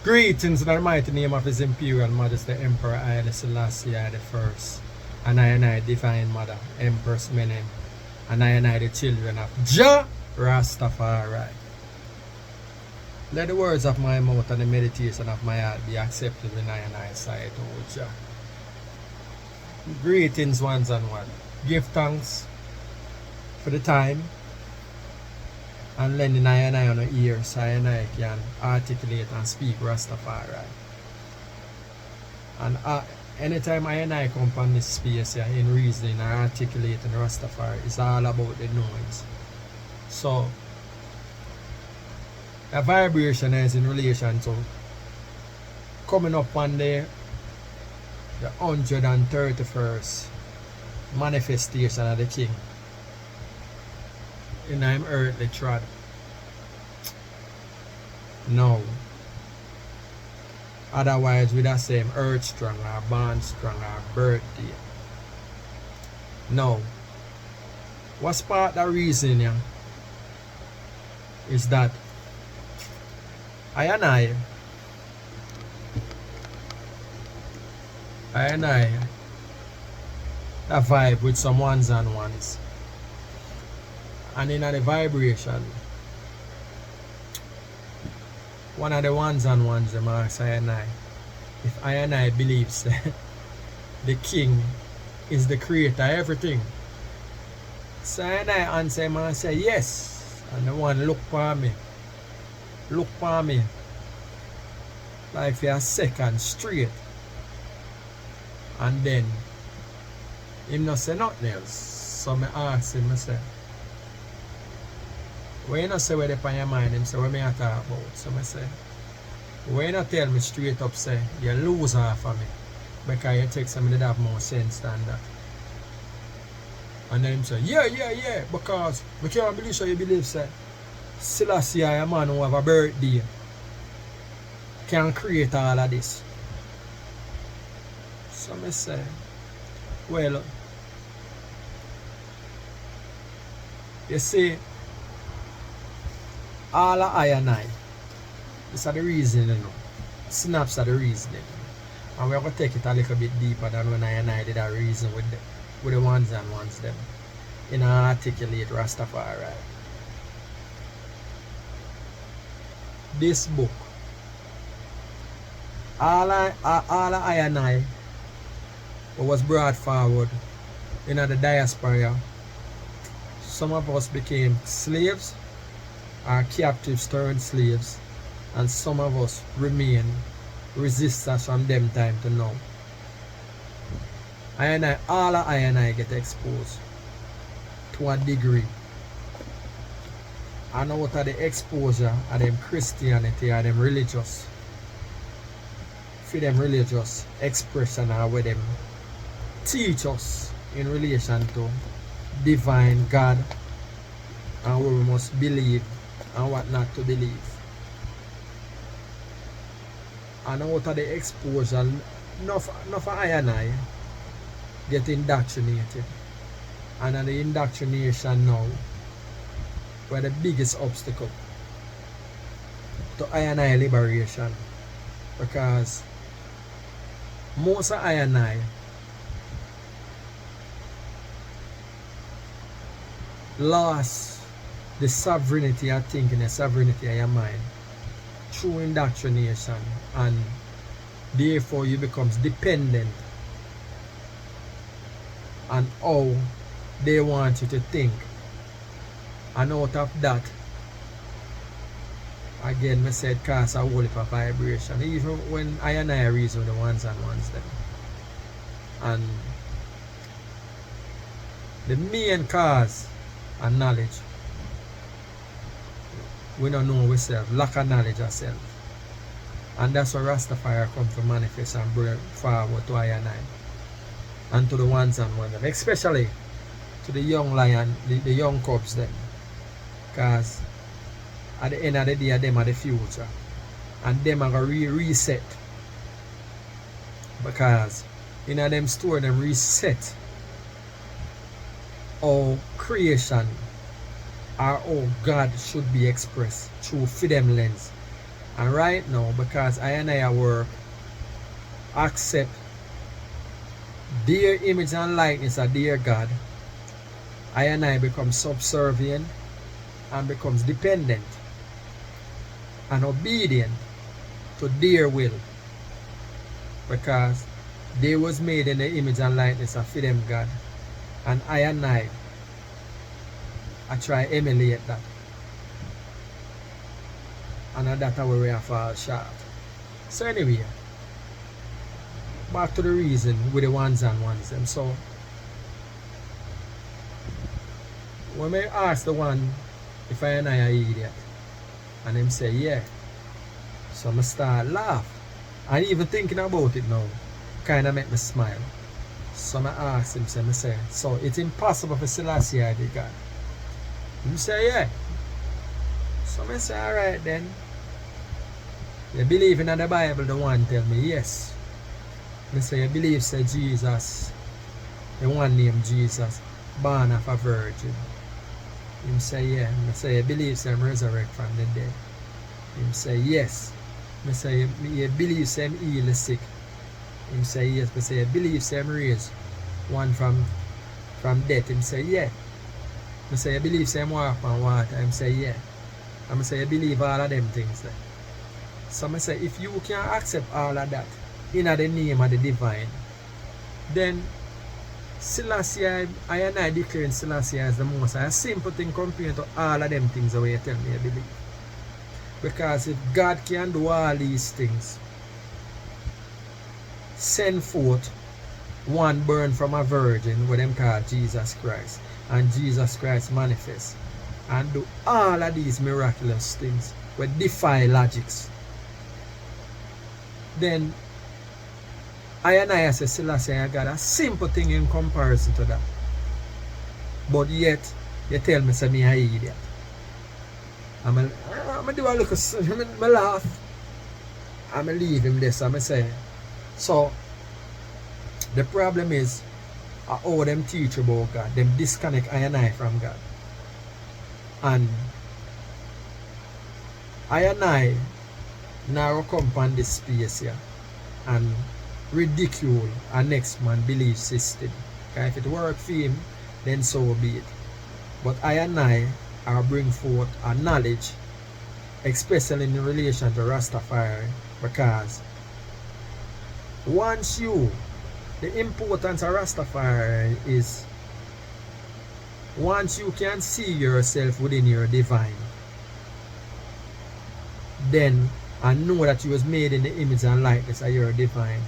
Greetings in the mighty name of His Imperial Majesty Emperor Haile Selassie the First, and I Divine Mother, Empress Menem, and I the children of Jah Rastafari. Let the words of my mouth and the meditation of my heart be accepted in I sight, O Jah. Greetings ones and one. Give thanks for the time and lending I on the ear so I can articulate and speak Rastafari. And anytime I come on this space here in reasoning and articulating Rastafari, it's all about the noise. So a vibration is in relation to coming up one day the 131st manifestation of the King in I'm earthly trod. No. Otherwise we the same earth strong or born strong or birthday. No. What's part of the reason here is that I a vibe with some ones and ones. And in the vibration, one of the ones and ones them ask if I believes the King is the creator of everything. So I answer him and say yes. And the one look for me like for a second straight. And then him not say nothing else. So I ask him, I say, when you not say what upon your mind, him say what me I talk about. So I say, when you not tell me straight up say you lose half of me because you take something that have more sense than that. And then him say, yeah, because I can't believe so you believe say Selassie a man who have a birthday can create all of this. So I say, well, you see, all of I and I, this is the reason, you know. Snaps are the reasoning. And we're going to take it a little bit deeper than when I and I did a reason with the ones and ones them. In an articulate Rastafari. This book, all of I and I was brought forward in the diaspora. Some of us became slaves, or captives turned slaves, and some of us remain resistors from them time to now. All of I and I get exposed to a degree. And out of the exposure of them Christianity or them religious, for them religious expression or where them teach us in relation to divine God and what we must believe and what not to believe. And out of the exposure, enough I and I get indoctrinated. And the indoctrination now were the biggest obstacle to I and I liberation. Because most of I and I lost the sovereignty of thinking, the sovereignty of your mind through indoctrination, and therefore you become dependent on how they want you to think. And out of that, again, I said cause a whole heap of vibration. Even when I and I reason the ones and ones them. And the main cause and knowledge, we don't know ourselves, lack of knowledge ourselves. And that's where Rastafari come to manifest and bring forward to I and to the ones and ones, especially to the young lion, the young cubs them. Because at the end of the day, them are the future. And them are going to reset. Because in them store, them reset how creation or how God should be expressed through for them lens. And right now, because I and I work, accept their image and likeness of their God, I and I become subservient and becomes dependent and obedient to their will, because they was made in the image and likeness of them God, and I try emulate that, and that's where we fall short. So anyway, back to the reason with the ones and ones them. So when I ask the one if I and I are idiot, and them say yeah, so I start laugh, and even thinking about it now kind of make me smile. So I ask him, say, so it's impossible for Selassie to be God? He say yeah. So I say, alright then, you believe in the Bible? The one tell me yes. I say, you believe say Jesus, the one named Jesus, born of a virgin? Him say yeah. I say, you believe say I'm resurrect from the dead? Him say yes. I say, you believe say I'm heal the sick? Him say yes. I say, you believe say I'm raised one from death? Him say yeah. I say, you believe say I'm walk on water? Him say yeah. And I say, you believe all of them things there. So I say, if you can accept all of that in the name of the divine, then Selassie, I and I declaring Selassie as the most. A simple thing compared to all of them things the way you tell me I believe. Because if God can do all these things, send forth one born from a virgin, what them call Jesus Christ, and Jesus Christ manifest and do all of these miraculous things with defy logics, then I and I say Selassie I got a simple thing in comparison to that. But yet you tell me say me an idiot. I'm do a little, I laugh. I'm leave him this. I'm say, so the problem is how them teach about God. Them disconnect I and I from God. And I now come on this space here and ridicule a next man belief system. Okay? If it work for him, then so be it. But I are bring forth a knowledge, especially in relation to Rastafari, because once the importance of Rastafari is once you can see yourself within your divine, then and know that you was made in the image and likeness of your divine,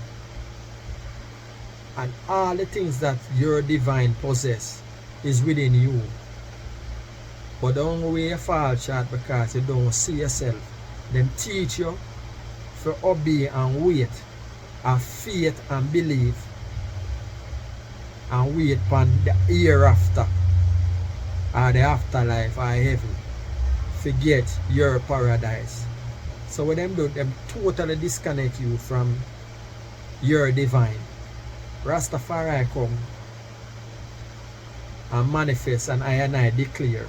and all the things that your divine possess is within you. But the only way you fall short because you don't see yourself. Them teach you to obey and wait, have faith and believe, and wait upon the hereafter, or the afterlife, or heaven. Forget your paradise. So what them do, them totally disconnect you from your divine. Rastafari come and manifest, and I declare.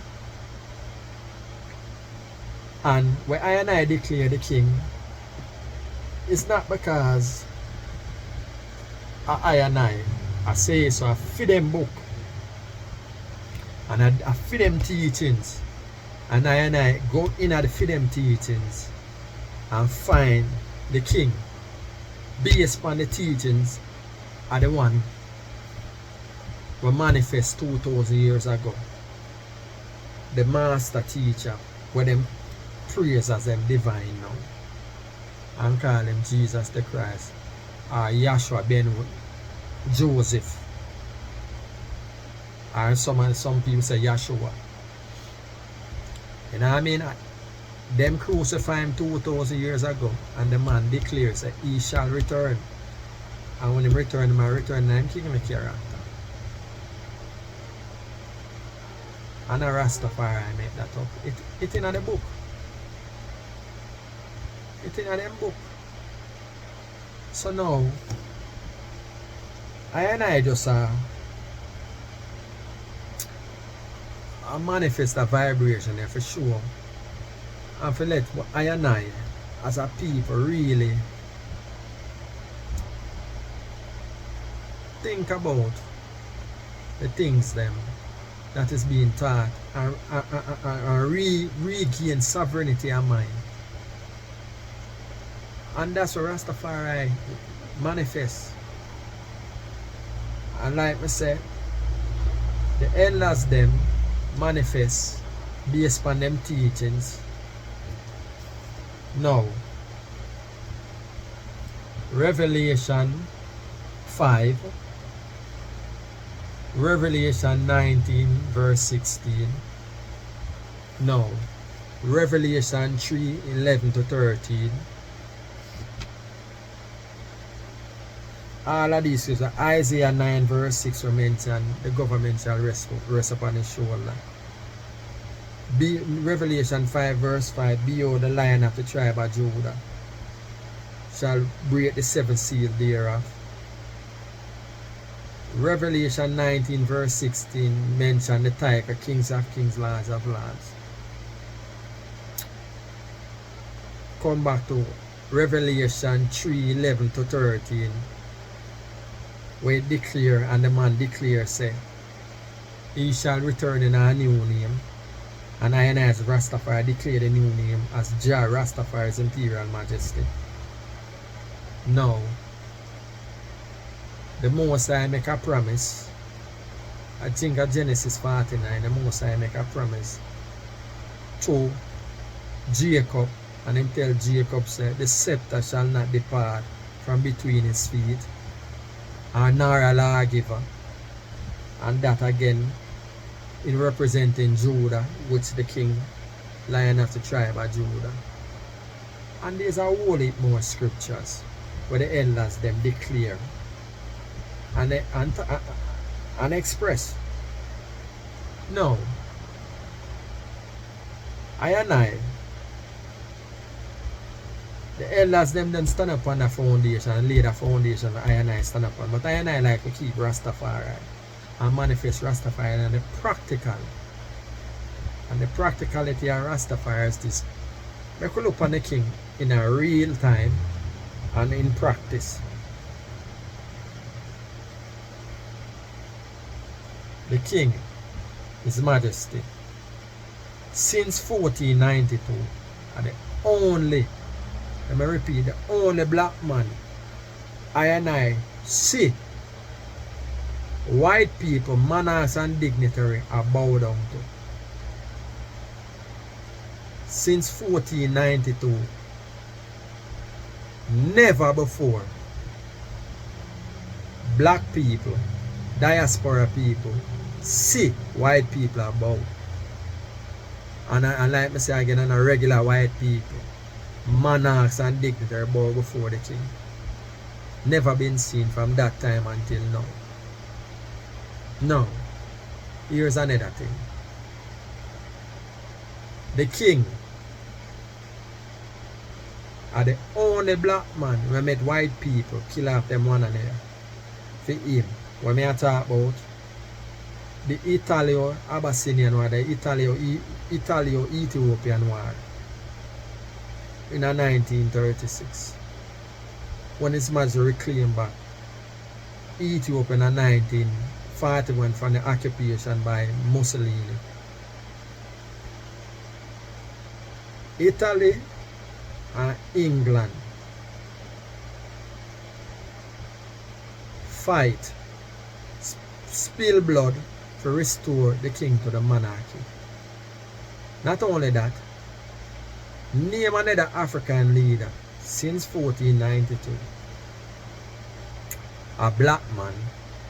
And when I declare the king, it's not because I say so. I feed them book and I feed them teachings, and I go in at the feed them teachings and find the king based upon the teachings are the one who manifest 2,000 years ago. The master teacher, where them praise as them divine now, and call him Jesus the Christ, or Yahshua ben Joseph, or some people say Yahshua. You know what I mean? Them crucify him 2,000 years ago, and the man declares that he shall return. And when he return, him return, and king of character. And a Rastafari make that up. It in the book. It in them book. So now I just manifest a vibration there for sure. And for let I as a people really think about the things them that is being taught and regain sovereignty of mind. And that's what Rastafari manifests. And like I said, the elders them manifest based on them teachings. Now, Revelation 5, Revelation 19 verse 16. No, Revelation 3 11 to 13. All of these is Isaiah 9 verse 6 were mentioned, the government shall rest upon his shoulder. Revelation 5 verse 5, behold, the Lion of the tribe of Judah shall break the seventh seal thereof. Revelation 19 verse 16 mention the tiger, kings of kings, lords of lords. Come back to Revelation 3 11 to 13, where it declare, and the man declare, say, he shall return in a new name, and I and as Rastafari declare the new name as Jah Rastafari's Imperial Majesty. Now, the Most High make a promise. I think at Genesis 49, the Most High make a promise to Jacob, and him tell Jacob, say, the scepter shall not depart from between his feet, and nor a lawgiver. And that again in representing Judah, which the king, Lion of the tribe of Judah. And there's a whole heap more scriptures where the elders them declare and express. No, I and I, the elders them stand up on the foundation and lay the foundation that I and I stand up on. But I and I like to keep Rastafari and manifest Rastafari and the practical. And the practicality of Rastafari is this. We could look on the king in a real time and in practice. The king, His Majesty, since 1492, are the only, let me repeat, the only black man I and I see white people, monarchs and dignitary are bowed down to. Since 1492, never before black people, diaspora people, see white people are bowed. And like me say again, on a regular white people, monarchs and dignitary bow before the king. Never been seen from that time until now. Now, here's another thing. The king are the only black man who met white people kill off them one another. For him, when I talk about the Italo-Abyssinian war, the Italo-Ethiopian war in 1936, when His Majesty reclaimed back Ethiopia in 1941 from the occupation by Mussolini. Italy and England fight, spill blood to restore the king to the monarchy. Not only that, name another African leader since 1492, a black man,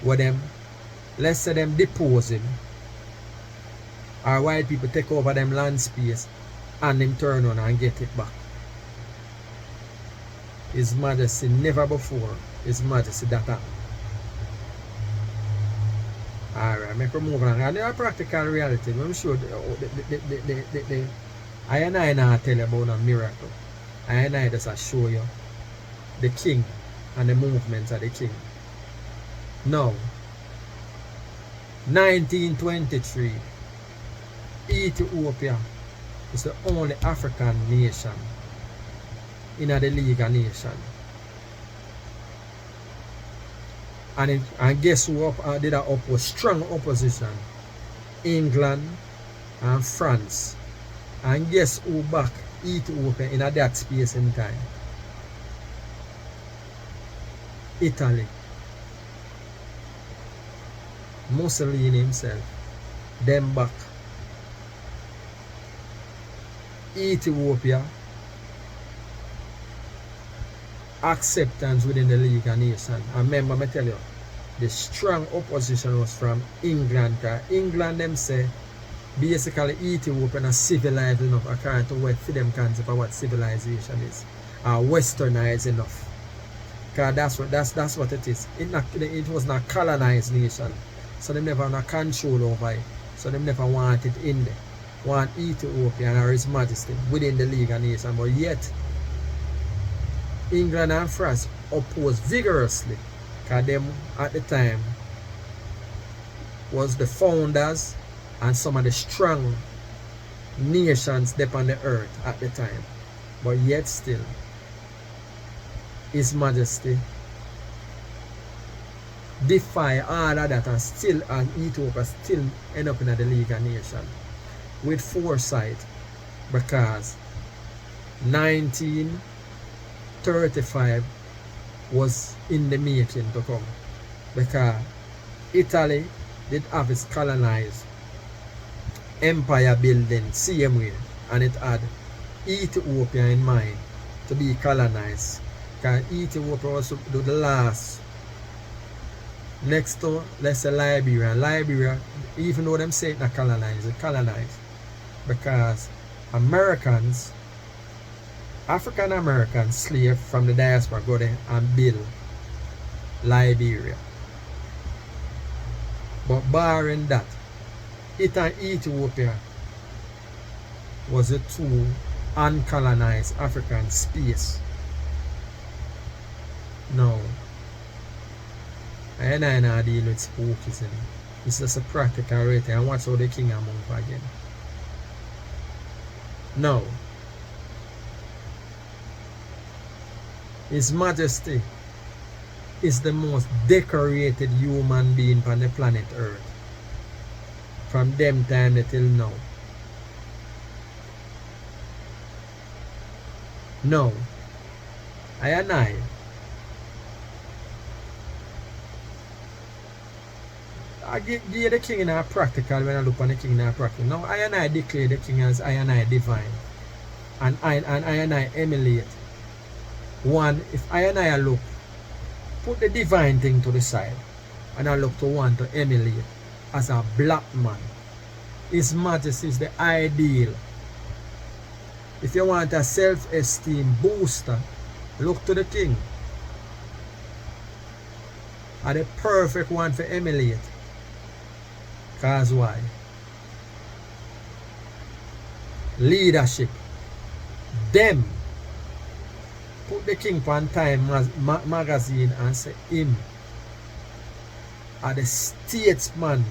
where them, let's say them depose him, or white people take over them land space and them turn on and get it back. His Majesty, never before His Majesty that happened. Alright, make we move on. And there are practical reality. I'm sure I and I not tell you about a miracle. I and I just show you the king and the movements of the king. Now, 1923, Ethiopia is the only African nation in the League of Nations. And guess who did that oppose? Strong opposition. England and France. And guess who back Ethiopia in that space in time? Italy. Mussolini himself. Them back. Ethiopia. Acceptance within the League of Nations. And remember, I tell you, the strong opposition was from England. Because England them say basically Ethiopia is civilized enough according to what for them concept of what civilization is. Westernized enough. Because that's what it is. It was not colonized nation. So they never have no control over it. So they never want it in there. Want Ethiopia or His Majesty within the League of Nations. But yet England and France opposed vigorously, because them at the time was the founders and some of the strong nations upon the earth at the time. But yet still, His Majesty defy all of that, and Ethiopia still end up in the League of Nations with foresight, because 1935 was in the making to come, because Italy did have its colonized empire building same way, and it had Ethiopia in mind to be colonized, because Ethiopia was the last next to, let's say, Liberia, even though them say it not colonized, it colonized, because Americans, African American slaves from the diaspora go there and build Liberia. But barring that, it and Ethiopia was the two uncolonized African space. No, I not deal with spookies. It's just a practical rating, and watch how the king a move again. No. His Majesty is the most decorated human being on the planet Earth. From them time till now. No. I give the king in a practical when I look on the king in a practical. Now I declare the king as I divine. And I emulate. One, if I look, put the divine thing to the side, and I look to one to emulate as a black man. His Majesty is the ideal. If you want a self-esteem booster, look to the king. Are the perfect one for emulate. Cause why? Leadership. Them put the king on Time magazine and say him are the statesman.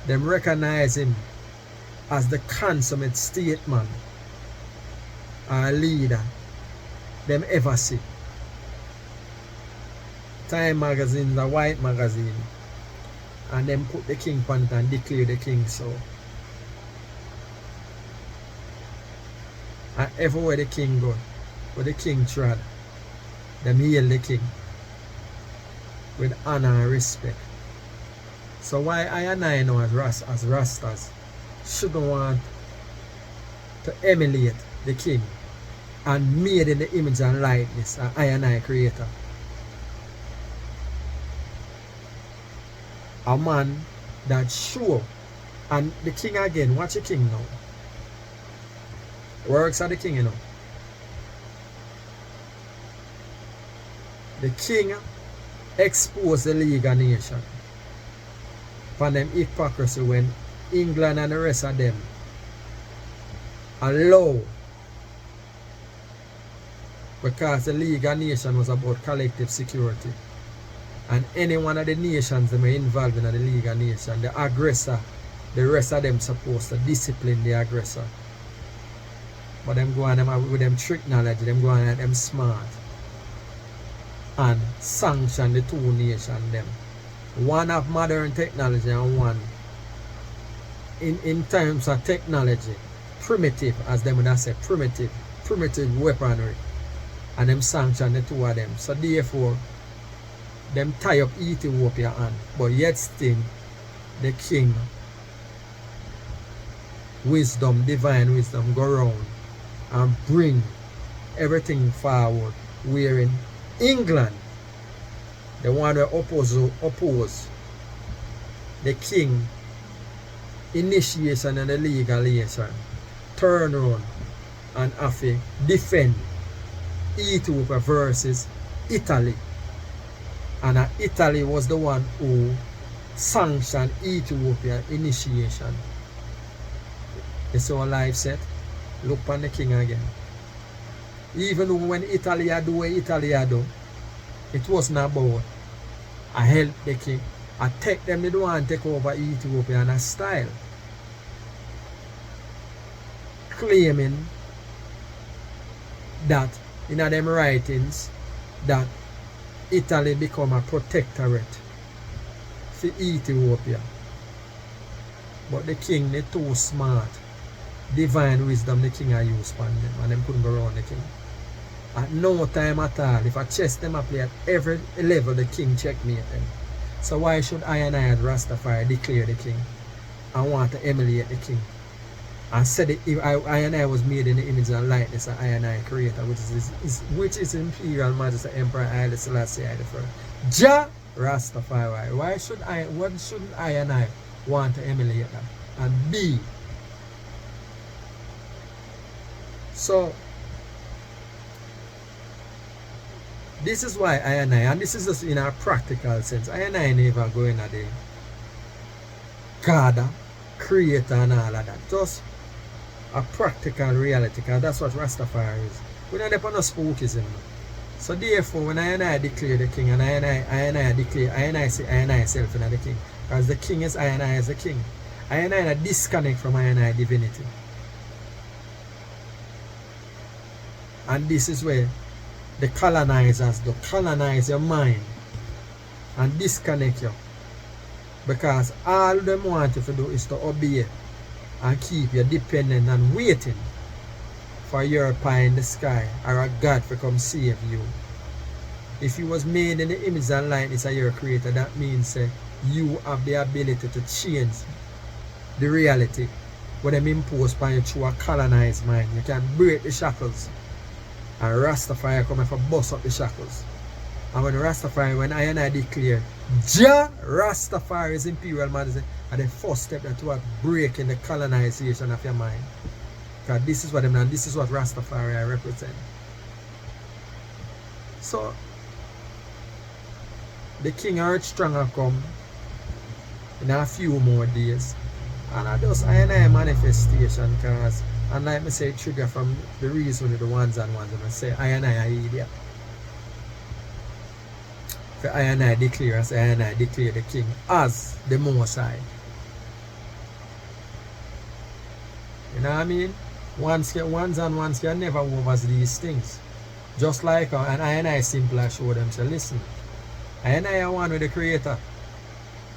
Them recognize him as the consummate statesman or leader them ever see. Time magazine is a white magazine, and them put the king on it and declare the king so. And everywhere the king go, where the king trod, them hail the king with honor and respect. So why I and I know as Rastas shouldn't want to emulate the king and made in the image and likeness of I and I creator. A man that show, and the king again, watch the king now. Works of the king, you know. The king exposed the League of Nations for them hypocrisy when England and the rest of them allow, because the League of Nations was about collective security, and any one of the nations that were involved in the League of Nations, the aggressor, the rest of them supposed to discipline the aggressor. But them go on them with them trick knowledge, them go on them smart. And sanction the two nations them. One of modern technology and one in terms of technology, primitive, as them would have said, primitive weaponry. And them sanction the two of them. So therefore, them tie up Ethiopia hand. But yet still, the king, divine wisdom, go around and bring everything forward. Where in England, the one who oppose the king initiation and the legalization, turn around and have to defend Ethiopia versus Italy. And Italy was the one who sanctioned Ethiopia initiation. You see our life set? Look on the king again. Even when Italy do what Italy do, it wasn't about I help the king. I take them, they don't want to take over Ethiopia in a style. Claiming that in them writings that Italy become a protectorate for Ethiopia. But the king, they too smart. Divine wisdom the king I use on them, and them couldn't go around the king. At no time at all, if I chess them I play at every level, the king checkmate them. So why should I and I as Rastafari declare the king? I want to emulate the king. And said it, if I and I was made in the image and likeness of I and I creator, which is Imperial Majesty Emperor HAILE SELASSIE I the first. Ja Rastafari. What shouldn't I and I want to emulate that and be? So this is why I and this is just in a practical sense, I and I never go in a day God, creator and all of that. Just a practical reality, because that's what Rastafari is. We don't depend on spookism. So therefore, when I and I declare the king, and I and I declare, I and I say I and I self in the king, because the king is I and I as the king. I and I disconnect from I and I divinity. And this is where the colonizers do colonize your mind and disconnect you. Because all them want you to do is to obey and keep you dependent and waiting for your pie in the sky or a God to come save you. If you was made in the image and likeness of your creator, that means you have the ability to change the reality when them impose upon you through a colonized mind. You can break the shackles. And Rastafari come for bust up the shackles. And when when I and I declare Ja Rastafari is Imperial Majesty, and the first step toward breaking the colonization of your mind. Because this is what them and this is what Rastafari represent. So the King Earth Stronger come in a few more days. And I just I and I manifestation, because and like me say trigger from the reason with the ones and I say I and I idiot. For I and I declare as I and I declare the king as the Most High. You know what I mean? Ones can never over these things. Just like and I simply show them, say listen, I and I are one with the creator.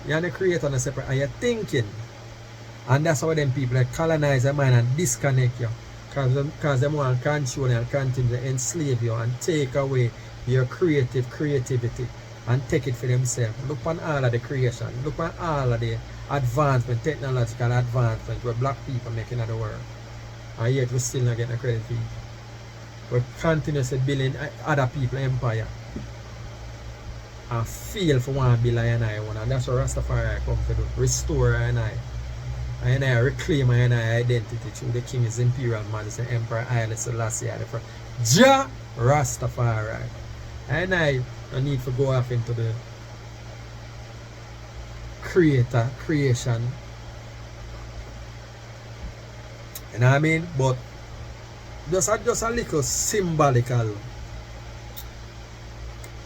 You're the creator and separate. Are you thinking? And that's how them people that colonize your mind and disconnect you. Because they want to control and continue to enslave you and take away your creativity and take it for themselves. Look on all of the creation. Look on all of the advancement, technological advancement where black people making in the world. And yet we still not getting the credit for it. We're continuously building other people's empire. And feel for one billion I one. And that's what Rastafari come to do. Restore and I reclaim my identity through the King's Imperial Majesty Emperor HAILE SELASSIE I the first. Ja Rastafari. And I need to go off into the creation. You know what I mean? But just a little symbolical.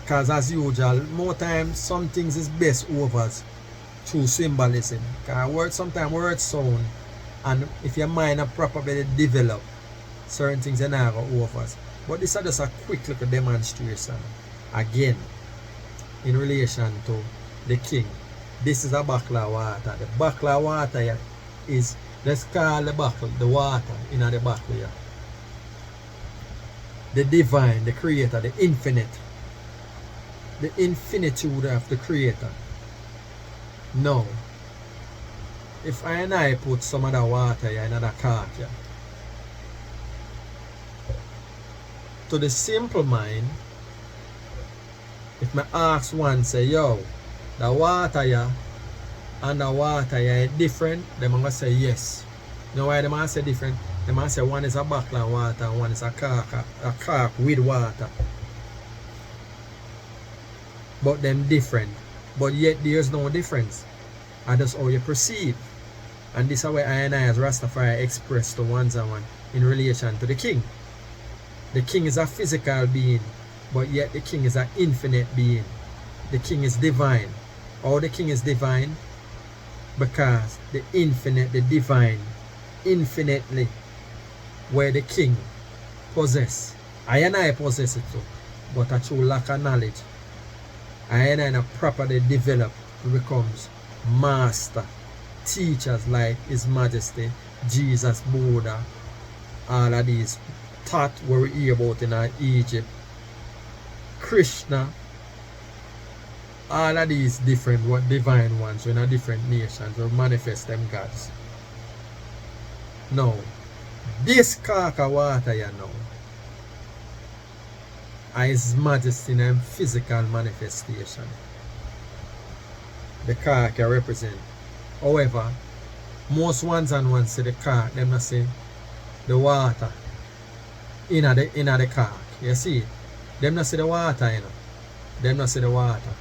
Because as usual, more times some things is best over through symbolism. Because sometimes words sound, and if your mind are properly developed, certain things are not going to over us. But this is just a quick little demonstration. Again, in relation to the king. This is a bottle of water. The bottle of water here is, let's call the bottle, the water in the bottle here. The divine, the creator, the infinite. The infinitude of the creator. Now, if I put some of the water here in the cork here, to the simple mind, if I ask one, say, yo, the water here and the water here is different, then I'm going to say yes. You know why they might say different? They might say one is a bottle of water and one is a cork with water. But them different. But yet there's no difference. And that's how you perceive. And this is why I and I as Rastafari express the ones and one in relation to the king. The king is a physical being, but yet the king is an infinite being. The king is divine. How the king is divine? Because the infinite, the divine, infinitely, where the king possess. I and I possess it too, but a true lack of knowledge. I and I properly develop becomes master, teachers like His Majesty, Jesus, Buddha, all of these thought where we hear about in Egypt, Krishna, all of these different divine ones in different nations will manifest them gods. Now, this cork of water here now, His Majesty in a physical manifestation. The cork can represent. However, most ones and ones say the cork, them not say the water in the cork. You see? Them not say the water, you know. Them not say the water.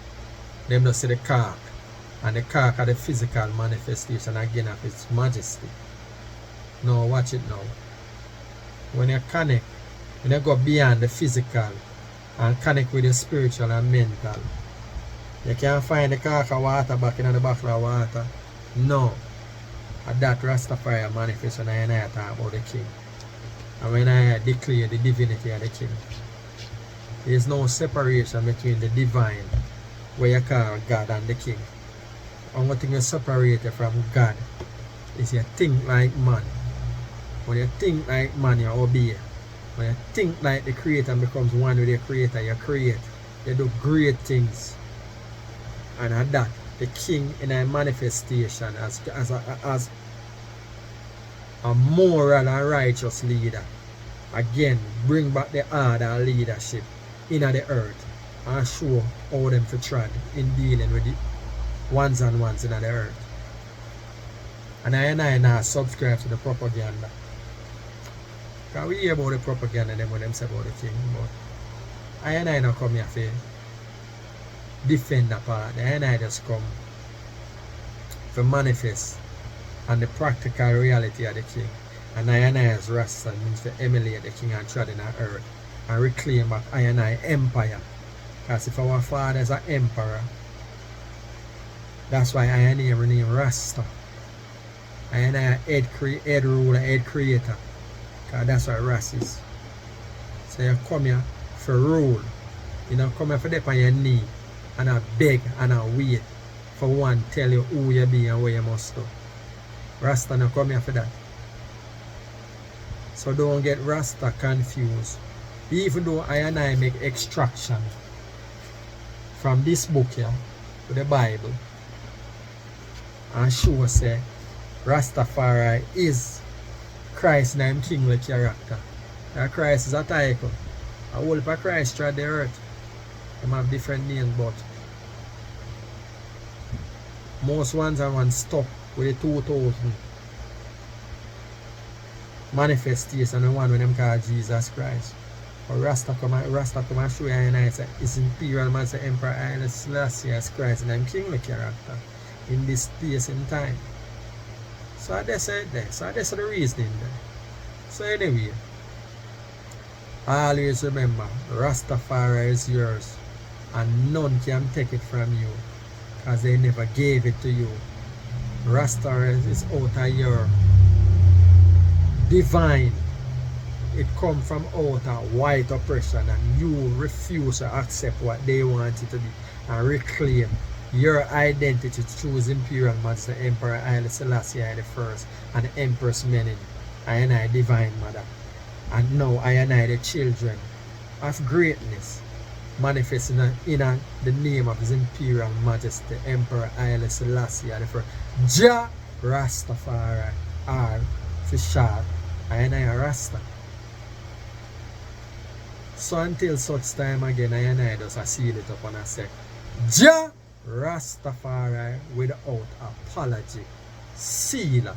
Them not say the cork. And the cork are the physical manifestation again of His Majesty. Now watch it now. When you connect, when you go beyond the physical and connect with the spiritual and mental, you can't find the cork of water back in the bottle of water. No. At that Rastafari manifest when I talk about the king. And when I declare the divinity of the king. There is no separation between the divine, where you call God, and the king. Only thing you separate from God is you think like man. When you think like man, you obey. When you think like the creator and becomes one with the creator, you create. You do great things. And at that, the king in a manifestation as a moral and righteous leader. Again, bring back the order and leadership in the earth and show how them to tread in dealing with the ones and ones in the earth. And I now subscribe to the propaganda. Because we hear about the propaganda them when them say about the king, but I not come here for defend that part. I just come to manifest and the practical reality of the king. And I as Rasta means to emulate the king and tread in the earth and reclaim back I empire. Because if our father is an emperor, that's why I name Rasta. I head ruler, head creator. Because that's what Rasta is. So you come here for rule. You don't come here for dip on your knee and I beg and I wait for one tell you who you be and where you must go. Rasta not come here for that. So don't get Rasta confused. Even though I make extraction from this book here to the Bible and show say Rastafari is Christ's name kingly character. And Christ is a title. A whole of Christ tried the earth. They have different names, but most ones are one stuck with the 2000 manifestation, the one when them call Jesus Christ. But Rasta come and show you and I say it's imperial man say Emperor Haile Selassie as Christ and I'm kingly character in this space and time. So that's it there. So that's the reasoning there. So anyway, always remember Rastafari is yours and none can take it from you because they never gave it to you. Rastafari is out of your divine it come from out of white oppression and you refuse to accept what they want it to be and reclaim your identity through his imperial majesty Emperor Haile Selassie I the First and the Empress Menen, I and I Divine Mother. And now I and I the children of greatness manifesting in the name of his imperial majesty Emperor Haile Selassie I the First. Jah Rastafari, or for short, I and I Rasta. So until such time again, I and I just seal it up and I say, Jah Rastafari without apology. Seal.